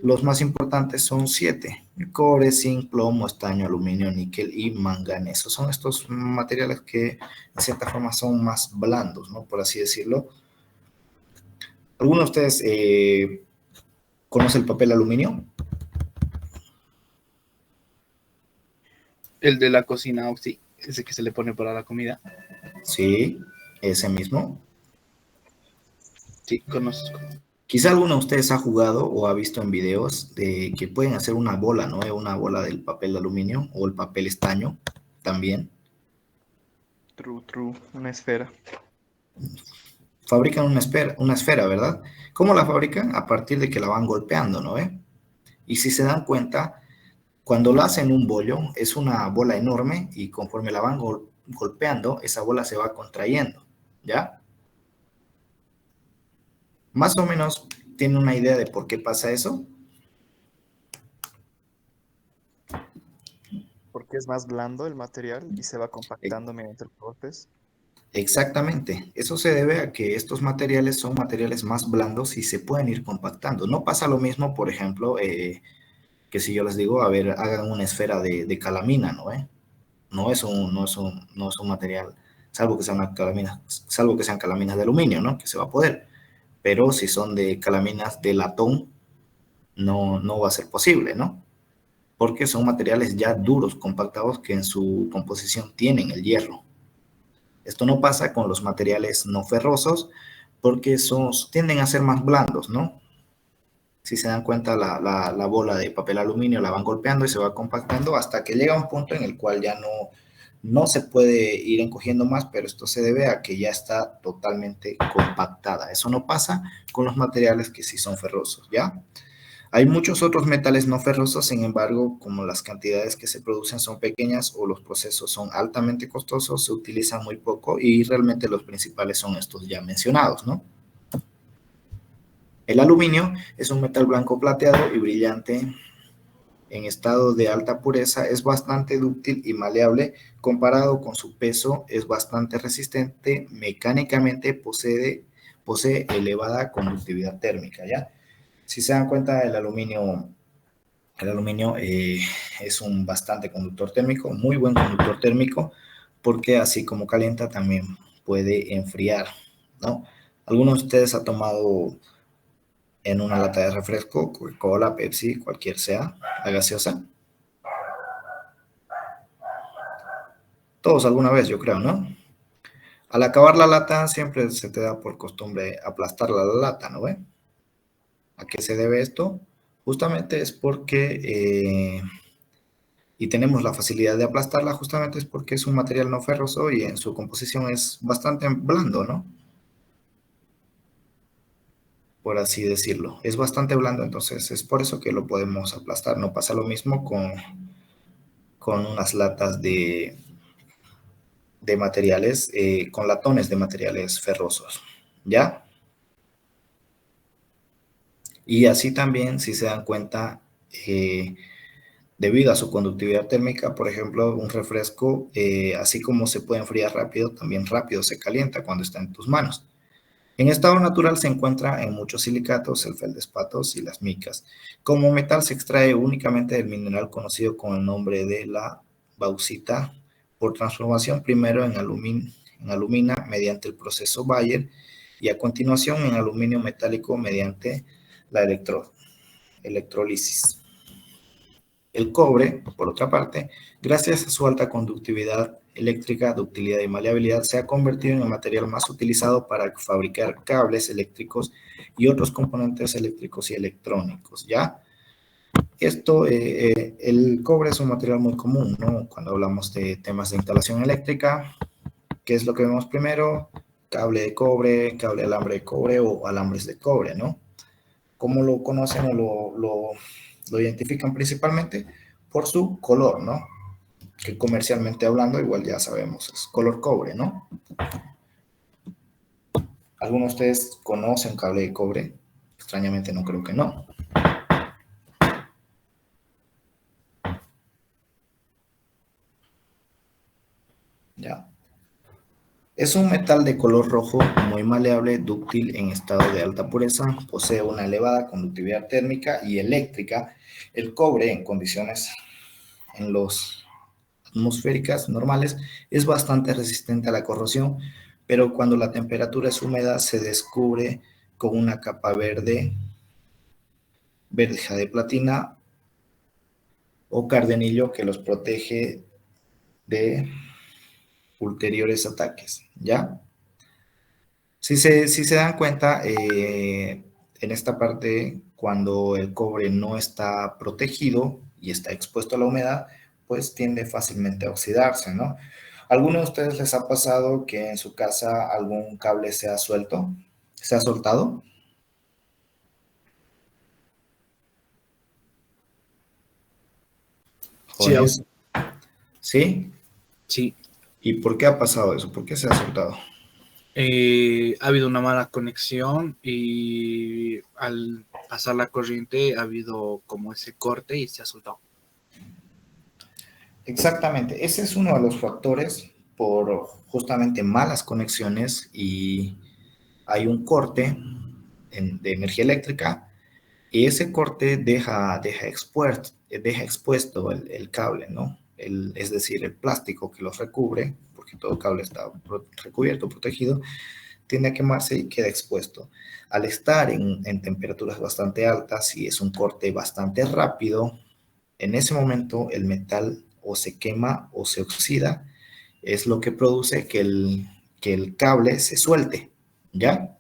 Los más importantes son 7: cobre, zinc, plomo, estaño, aluminio, níquel y manganeso. Son estos materiales que de cierta forma son más blandos, ¿no? Por así decirlo. ¿Alguno de ustedes conoce el papel aluminio? El de la cocina, Auxi, ese que se le pone para la comida. Sí, ese mismo. Sí, conozco. Quizá alguno de ustedes ha jugado o ha visto en videos de que pueden hacer una bola, ¿no? Una bola del papel de aluminio o el papel estaño también. True, una esfera. Fabrican una esfera, ¿verdad? ¿Cómo la fabrican? A partir de que la van golpeando, ¿no? Y si se dan cuenta, Cuando lo hacen un bollo, es una bola enorme y conforme la van golpeando, esa bola se va contrayendo, ¿ya? Más o menos, ¿tiene una idea de por qué pasa eso? Porque es más blando el material y se va compactando mediante los golpes. Exactamente. Eso se debe a que estos materiales son materiales más blandos y se pueden ir compactando. No pasa lo mismo, por ejemplo, que si yo les digo, a ver, hagan una esfera de calamina, ¿no? No es un material, salvo que sean calaminas de aluminio, ¿no? Que se va a poder. Pero si son de calaminas de latón, no va a ser posible, ¿no? Porque son materiales ya duros, compactados, que en su composición tienen el hierro. Esto no pasa con los materiales no ferrosos porque tienden a ser más blandos, ¿no? Si se dan cuenta, la bola de papel aluminio la van golpeando y se va compactando hasta que llega un punto en el cual ya no se puede ir encogiendo más, pero esto se debe a que ya está totalmente compactada. Eso no pasa con los materiales que sí son ferrosos, ¿ya? Hay muchos otros metales no ferrosos, sin embargo, como las cantidades que se producen son pequeñas o los procesos son altamente costosos, se utilizan muy poco y realmente los principales son estos ya mencionados, ¿no? El aluminio es un metal blanco plateado y brillante en estado de alta pureza, es bastante dúctil y maleable, comparado con su peso, es bastante resistente, mecánicamente posee elevada conductividad térmica, ¿ya? Si se dan cuenta, el aluminio es un bastante conductor térmico, muy buen conductor térmico, porque así como calienta también puede enfriar, ¿no? ¿Alguno de ustedes ha tomado en una lata de refresco, Coca-Cola, Pepsi, cualquier sea, la gaseosa? Todos alguna vez, yo creo, ¿no? Al acabar la lata, siempre se te da por costumbre aplastar la lata, ¿no ve? ¿A qué se debe esto? Justamente es porque, y tenemos la facilidad de aplastarla, justamente es porque es un material no ferroso y en su composición es bastante blando, ¿no? Por así decirlo. Es bastante blando, entonces es por eso que lo podemos aplastar. No pasa lo mismo con unas latas de materiales, con latones de materiales ferrosos, ¿ya? Y así también, si se dan cuenta, debido a su conductividad térmica, por ejemplo, un refresco, así como se puede enfriar rápido, también rápido se calienta cuando está en tus manos. En estado natural se encuentra en muchos silicatos, el feldespatos y las micas. Como metal se extrae únicamente del mineral conocido con el nombre de la bauxita, por transformación primero en alumina mediante el proceso Bayer y a continuación en aluminio metálico mediante la electrólisis. El cobre, por otra parte, gracias a su alta conductividad eléctrica, ductilidad y maleabilidad, se ha convertido en el material más utilizado para fabricar cables eléctricos y otros componentes eléctricos y electrónicos, ¿ya? El cobre es un material muy común, ¿no? Cuando hablamos de temas de instalación eléctrica, ¿qué es lo que vemos primero? Cable de cobre, cable de alambre de cobre o alambres de cobre, ¿no? ¿Cómo lo conocen o lo identifican principalmente? Por su color, ¿no? Que comercialmente hablando, igual ya sabemos, es color cobre, ¿no? ¿Algunos de ustedes conocen cable de cobre? Extrañamente no creo que no. Ya. Es un metal de color rojo muy maleable, dúctil en estado de alta pureza, posee una elevada conductividad térmica y eléctrica. El cobre en condiciones en los atmosféricas normales es bastante resistente a la corrosión, pero cuando la temperatura es húmeda se descubre con una capa verde, verja de platina o cardenillo que los protege de ulteriores ataques, ¿ya? Si se dan cuenta, en esta parte, cuando el cobre no está protegido y está expuesto a la humedad, pues tiende fácilmente a oxidarse, ¿no? ¿Alguno de ustedes les ha pasado que en su casa algún cable se ha suelto? ¿Se ha soltado? Sí, jóvenes. ¿Sí? sí. ¿Y por qué ha pasado eso? ¿Por qué se ha soltado? Ha habido una mala conexión y al pasar la corriente ha habido como ese corte y se ha soltado. Exactamente, ese es uno de los factores por justamente malas conexiones y hay un corte de energía eléctrica y ese corte deja expuesto el cable, ¿no? Es decir, el plástico que los recubre, porque todo cable está recubierto, protegido, tiende a quemarse y queda expuesto. Al estar en temperaturas bastante altas y es un corte bastante rápido, en ese momento el metal o se quema o se oxida, es lo que produce que el cable se suelte, ¿ya?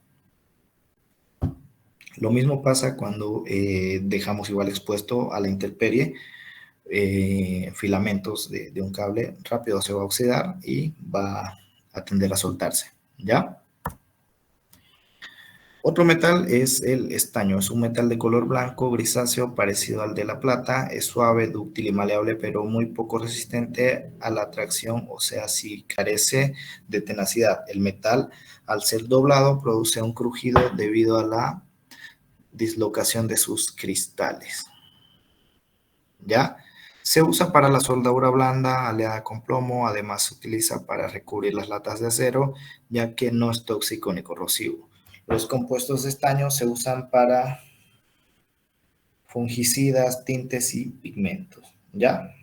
Lo mismo pasa cuando dejamos igual expuesto a la intemperie filamentos de un cable, rápido se va a oxidar y va a tender a soltarse, ¿ya? Otro metal es el estaño, es un metal de color blanco grisáceo parecido al de la plata, es suave, dúctil y maleable, pero muy poco resistente a la tracción, o sea, si carece de tenacidad. El metal, al ser doblado, produce un crujido debido a la dislocación de sus cristales. ¿Ya? Se usa para la soldadura blanda aleada con plomo, además se utiliza para recubrir las latas de acero, ya que no es tóxico ni corrosivo. Los compuestos de estaño se usan para fungicidas, tintes y pigmentos, ¿ya?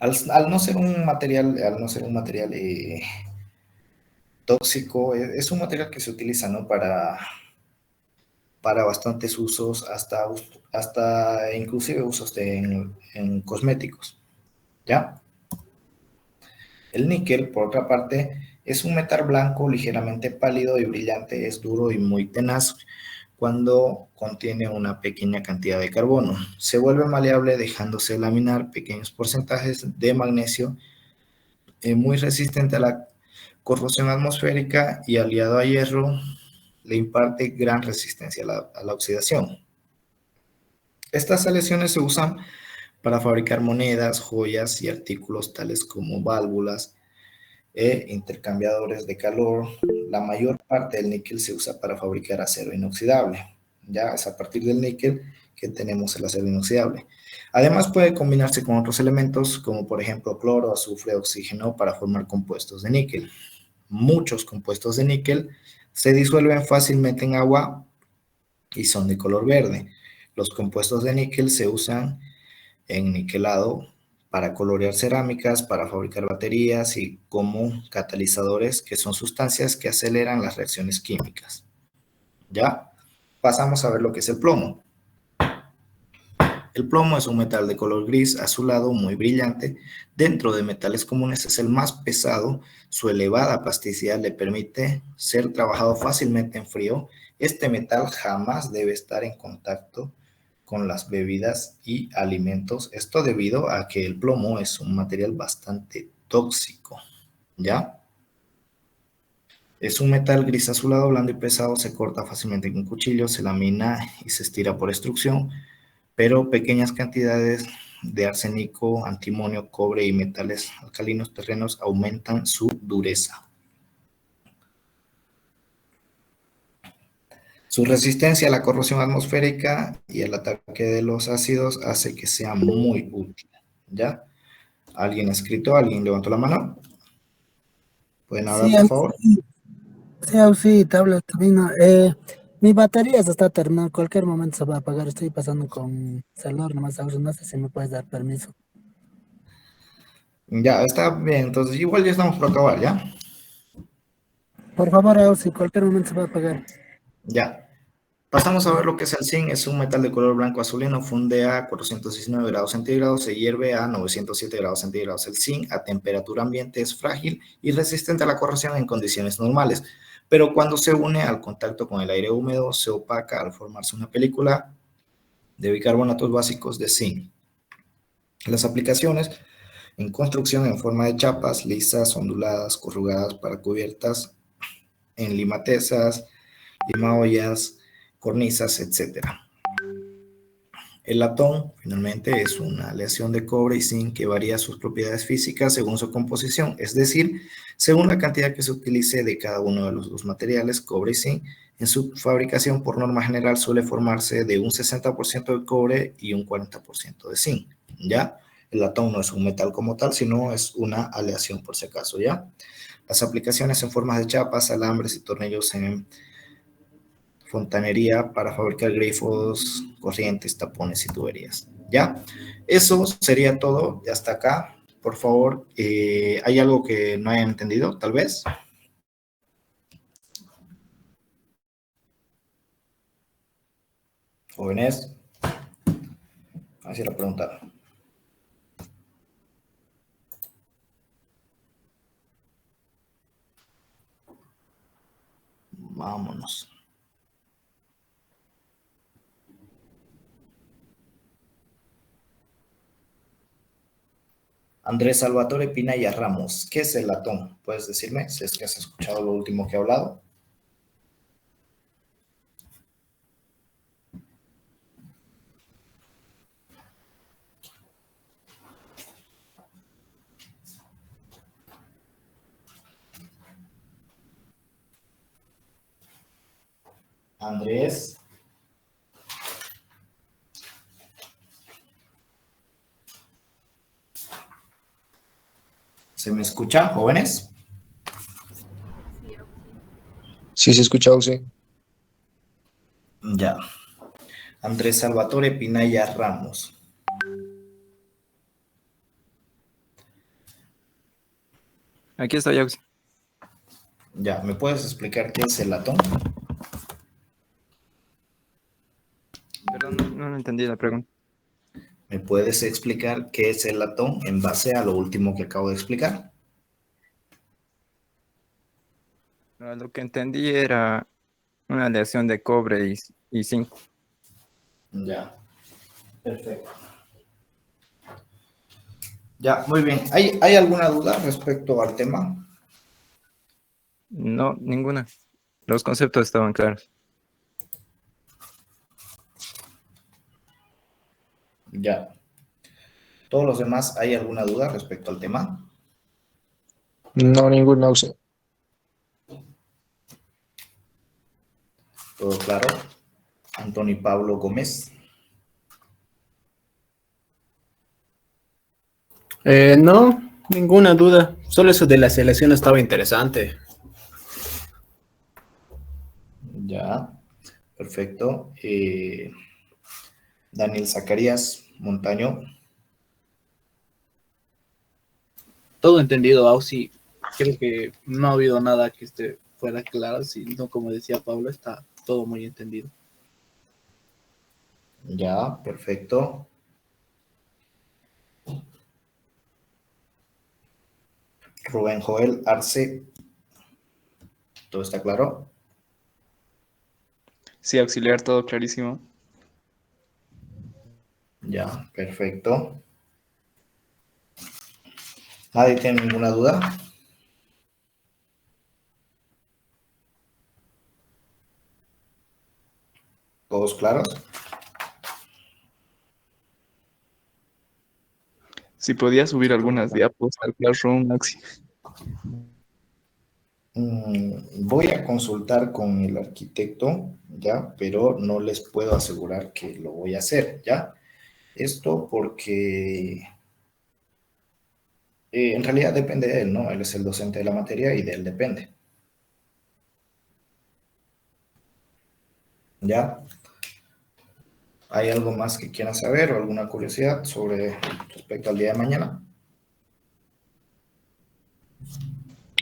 Al no ser un material tóxico, es un material que se utiliza, ¿no? Para bastantes usos, hasta inclusive usos en cosméticos, ¿ya? El níquel, por otra parte, es un metal blanco ligeramente pálido y brillante, es duro y muy tenaz cuando contiene una pequeña cantidad de carbono. Se vuelve maleable dejándose laminar pequeños porcentajes de magnesio, muy resistente a la corrosión atmosférica y aliado a hierro, le imparte gran resistencia a la oxidación. Estas aleaciones se usan para fabricar monedas, joyas y artículos tales como válvulas, intercambiadores de calor. La mayor parte del níquel se usa para fabricar acero inoxidable. Ya es a partir del níquel que tenemos el acero inoxidable. Además puede combinarse con otros elementos como por ejemplo cloro, azufre, oxígeno para formar compuestos de níquel. Muchos compuestos de níquel se disuelven fácilmente en agua y son de color verde. Los compuestos de níquel se usan en niquelado para colorear cerámicas, para fabricar baterías y como catalizadores, que son sustancias que aceleran las reacciones químicas. ¿Ya? Pasamos a ver lo que es el plomo. El plomo es un metal de color gris azulado muy brillante. Dentro de metales comunes es el más pesado. Su elevada plasticidad le permite ser trabajado fácilmente en frío. Este metal jamás debe estar en contacto con las bebidas y alimentos. Esto debido a que el plomo es un material bastante tóxico, ¿ya? Es un metal gris azulado, blando y pesado, se corta fácilmente con cuchillo, se lamina y se estira por extrusión, pero pequeñas cantidades de arsénico, antimonio, cobre y metales alcalinos terrenos aumentan su dureza. Su resistencia a la corrosión atmosférica y al ataque de los ácidos hace que sea muy útil, ¿ya? ¿Alguien ha escrito? ¿Alguien levantó la mano? ¿Pueden hablar, Sí, por favor? sí, te hablo también. Mi batería se está terminando, en cualquier momento se va a apagar. Estoy pasando con celular, nomás ahora no sé si me puedes dar permiso. Ya, está bien, entonces igual ya estamos por acabar, ¿ya? Por favor, Ausi, cualquier momento se va a apagar. Ya. Pasamos a ver lo que es el zinc. Es un metal de color blanco azulino, funde a 419 grados centígrados, se hierve a 907 grados centígrados. El zinc a temperatura ambiente es frágil y resistente a la corrosión en condiciones normales, pero cuando se une al contacto con el aire húmedo se opaca al formarse una película de bicarbonatos básicos de zinc. Las aplicaciones en construcción en forma de chapas lisas, onduladas, corrugadas para cubiertas, en limatezas, limaollas, cornisas, etc. El latón, finalmente, es una aleación de cobre y zinc que varía sus propiedades físicas según su composición, es decir, según la cantidad que se utilice de cada uno de los dos materiales, cobre y zinc. En su fabricación, por norma general, suele formarse de un 60% de cobre y un 40% de zinc, ¿ya? El latón no es un metal como tal, sino es una aleación por si acaso, ¿ya? Las aplicaciones en formas de chapas, alambres y tornillos en fontanería para fabricar grifos, corrientes, tapones y tuberías. ¿Ya? Eso sería todo. Y hasta acá. Por favor, ¿hay algo que no hayan entendido, tal vez? Jóvenes, así la pregunta. Vámonos. Andrés Salvatore Pinaya Ramos, ¿qué es el latón? ¿Puedes decirme si es que has escuchado lo último que he hablado? Andrés. ¿Se me escucha, jóvenes? Sí, se escucha, Auxi. Ya. Andrés Salvatore Pinaya Ramos. Aquí estoy, Auxi. Ya, ¿me puedes explicar qué es el latón? Perdón, no entendí la pregunta. ¿Me puedes explicar qué es el latón en base a lo último que acabo de explicar? No, lo que entendí era una aleación de cobre y zinc. Ya, perfecto. Ya, muy bien. ¿Hay alguna duda respecto al tema? No, ninguna. Los conceptos estaban claros. Ya. ¿Todos los demás hay alguna duda respecto al tema? No, ningún Auxi. ¿Todo claro? Antonio Pablo Gómez. No, ninguna duda. Solo eso de la selección estaba interesante. Ya, perfecto. Daniel Zacarías Montaño. Todo entendido, Ausi. Creo que no ha habido nada que esté fuera claro, sino como decía Pablo, está todo muy entendido. Ya, perfecto. Rubén Joel Arce. ¿Todo está claro? Sí, auxiliar, todo clarísimo. Ya, perfecto. ¿Nadie tiene ninguna duda? ¿Todos claros? Si podía subir algunas diapos al Classroom, Maxi. Voy a consultar con el arquitecto, ¿ya? Pero no les puedo asegurar que lo voy a hacer, ¿ya? Esto porque en realidad depende de él, ¿no? Él es el docente de la materia y de él depende. ¿Ya? ¿Hay algo más que quieran saber o alguna curiosidad sobre respecto al día de mañana?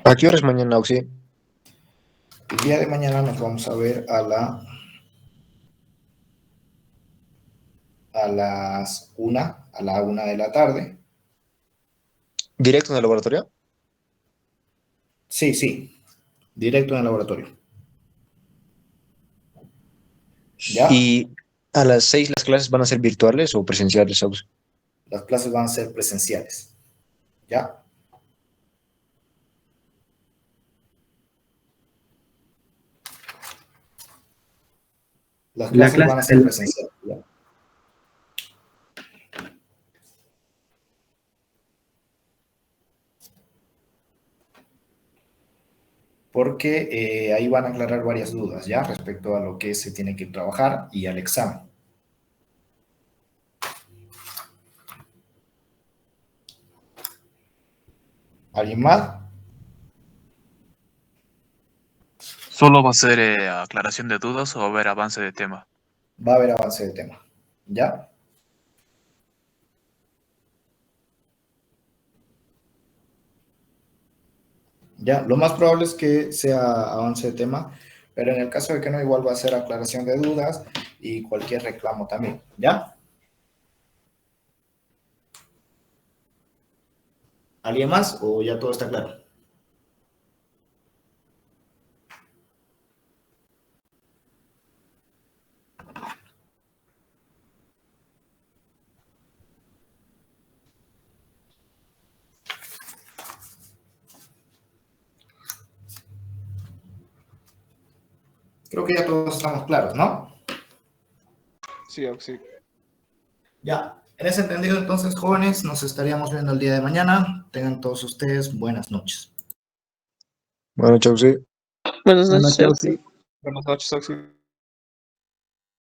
¿A qué horas mañana, Auxi? El día de mañana nos vamos a ver a las 1, a la 1 de la tarde. ¿Directo en el laboratorio? Sí, sí, directo en el laboratorio. ¿Ya? ¿Y a las 6 las clases van a ser virtuales o presenciales, Auxi? Las clases van a ser presenciales. ¿Ya? Las La clases van clase a ser presenciales. ¿Ya? porque ahí van a aclarar varias dudas, ¿ya? Respecto a lo que se tiene que trabajar y al examen. ¿Alguien más? ¿Solo va a ser aclaración de dudas o va a haber avance de tema? Va a haber avance de tema, ¿ya? Ya, lo más probable es que sea avance de tema, pero en el caso de que no, igual va a ser aclaración de dudas y cualquier reclamo también, ¿ya? ¿Alguien más o ya todo está claro? Creo que ya todos estamos claros, ¿no? Sí, Auxi. Ya, en ese entendido, entonces, jóvenes, nos estaríamos viendo el día de mañana. Tengan todos ustedes buenas noches. Bueno, chau, sí. Buenas Buenas noches, noches, Auxi. Auxi. Buenas noches, Auxi.